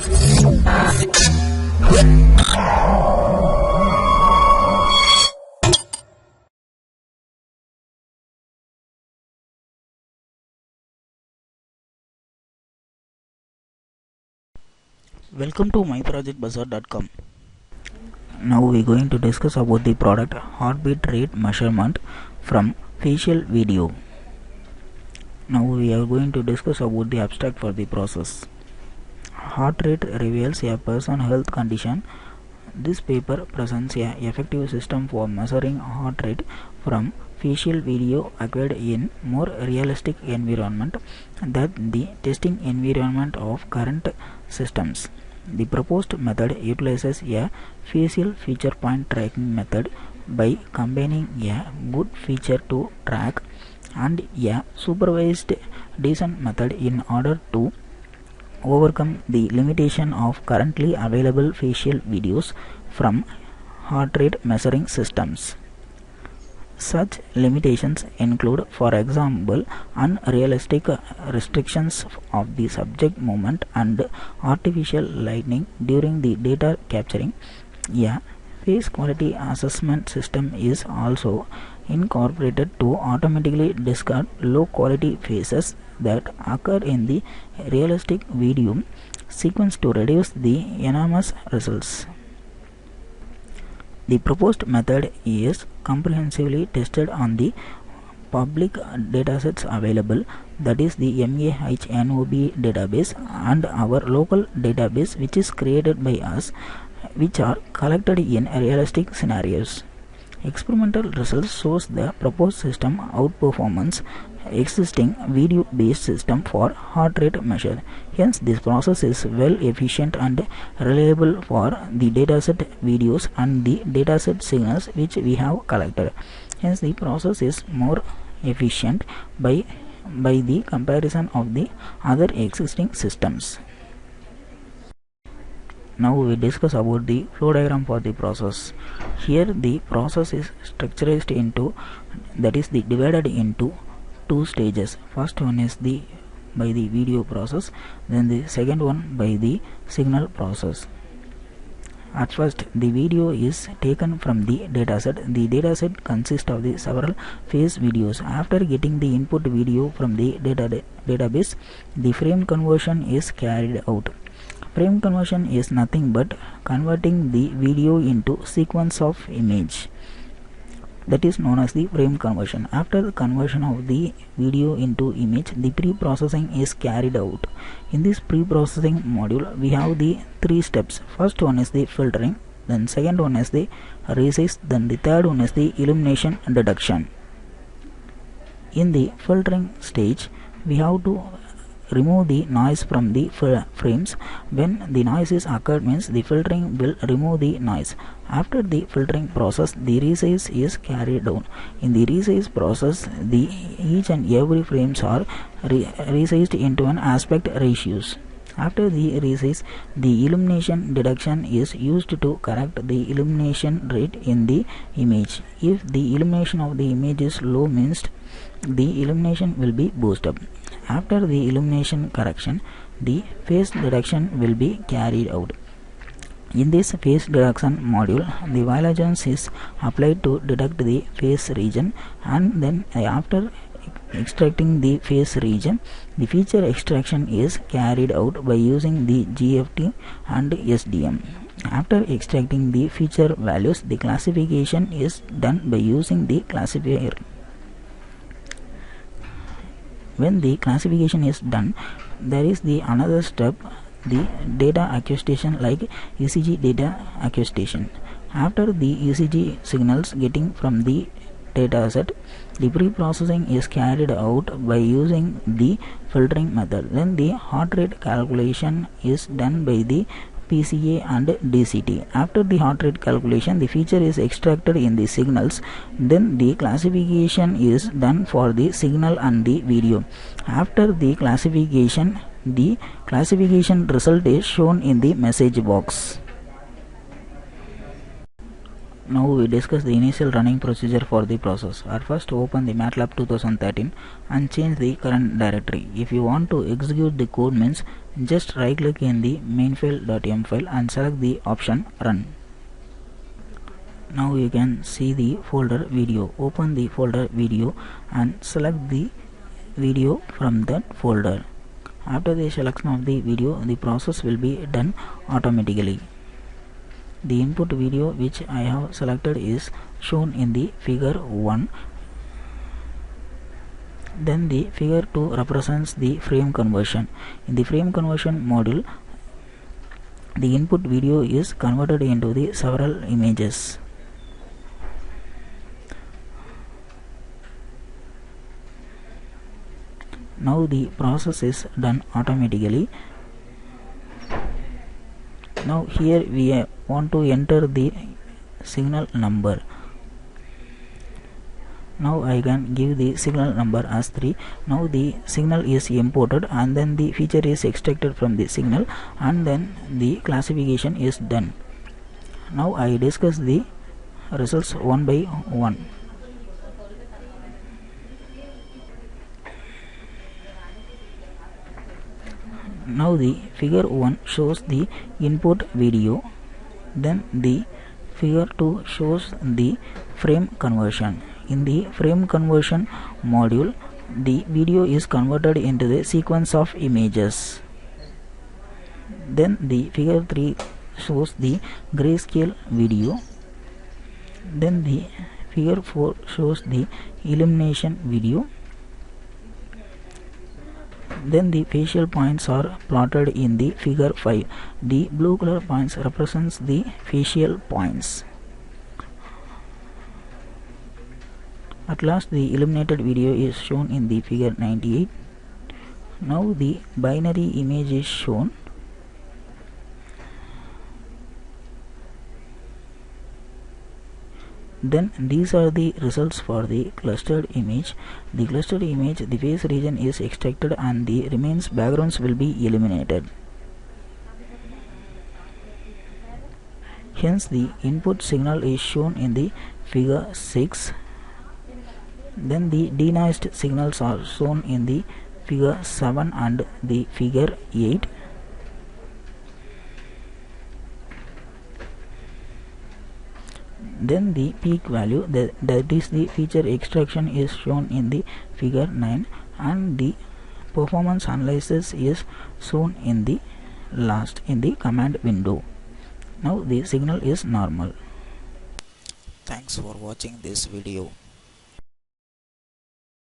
Welcome to myprojectbazaar.com. Now we are going to discuss about the product heartbeat rate measurement from facial video. Now we are going to discuss about the abstract for the process. Heart rate reveals a person's health condition. This paper presents a effective system for measuring heart rate from facial video acquired in more realistic environment than the testing environment of current systems. The proposed method utilizes a facial feature point tracking method by combining a good feature to track and a supervised descent method in order to overcome the limitation of currently available facial videos from heart rate measuring systems. Such limitations include, for example, unrealistic restrictions of the subject movement and artificial lighting during the data capturing. A face quality assessment system is also incorporated to automatically discard low quality faces that occur in the realistic video sequence to reduce the enormous results. The proposed method is comprehensively tested on the public datasets available, that is the MAHNOB database and our local database which is created by us, which are collected in realistic scenarios. Experimental results shows the proposed system outperforms existing video-based system for heart rate measure. Hence, this process is well efficient and reliable for the dataset videos and the dataset signals which we have collected. Hence, the process is more efficient by the comparison of the other existing systems. Now we discuss about the flow diagram for the process. Here the process is structured into, that is divided into two stages. First one is by the video process, then the second one by the signal process. At first, the video is taken from the dataset. The dataset consists of the several face videos. After getting the input video from the database, the frame conversion is carried out. Frame conversion is nothing but converting the video into sequence of image. That is known as the frame conversion. After the conversion of the video into image, the pre-processing is carried out. In this pre-processing module, we have the three steps. First one is the filtering, then second one is the resize, then the third one is the illumination detection. In the filtering stage, we have to remove the noise from the frames. When the noise is occurred, means the filtering will remove the noise. After the filtering process, the resize is carried down. In the resize process, the each and every frames are resized into an aspect ratios. After the resize, the illumination detection is used to correct the illumination rate in the image. If the illumination of the image is low, means the illumination will be boosted up. After the illumination correction, the face detection will be carried out. In this face detection module, the violations is applied to detect the face region, and then after extracting the face region, the feature extraction is carried out by using the GFT and SDM. After extracting the feature values, the classification is done by using the classifier. When the classification is done, there is the another step, the data acquisition, like ECG data acquisition. After the ECG signals getting from the dataset, the pre-processing is carried out by using the filtering method. Then the heart rate calculation is done by the PCA and DCT. After the heart rate calculation, the feature is extracted in the signals. Then the classification is done for the signal and the video. After the classification result is shown in the message box. Now we discuss the initial running procedure for the process. At first open the MATLAB 2013 and change the current directory. If you want to execute the code means just right click in the mainfile.m file and select the option run. Now you can see the folder video. Open the folder video and select the video from that folder. After the selection of the video, the process will be done automatically. The input video which I have selected is shown in the figure 1. Then the figure 2 represents the frame conversion. In the frame conversion module, the input video is converted into the several images. Now the process is done automatically. Now here we want to enter the signal number. Now I can give the signal number as 3. Now the signal is imported and then the feature is extracted from the signal and then the classification is done. Now I discuss the results one by one. Now the figure 1 shows the input video, then the figure 2 shows the frame conversion. In the frame conversion module, the video is converted into the sequence of images. Then the figure 3 shows the grayscale video. Then the figure 4 shows the illumination video. Then the facial points are plotted in the figure 5. The blue color points represents the facial points. At last the illuminated video is shown in the figure 98. Now the binary image is shown. Then these are the results for the clustered image. The clustered image, the face region is extracted and the remains backgrounds will be eliminated. Hence the input signal is shown in the figure 6. Then the denoised signals are shown in the figure 7 and the figure 8. Then the peak value, that is the feature extraction, is shown in the figure 9 and the performance analysis is shown in the last in the command window. Now the signal is normal. Thanks for watching this video.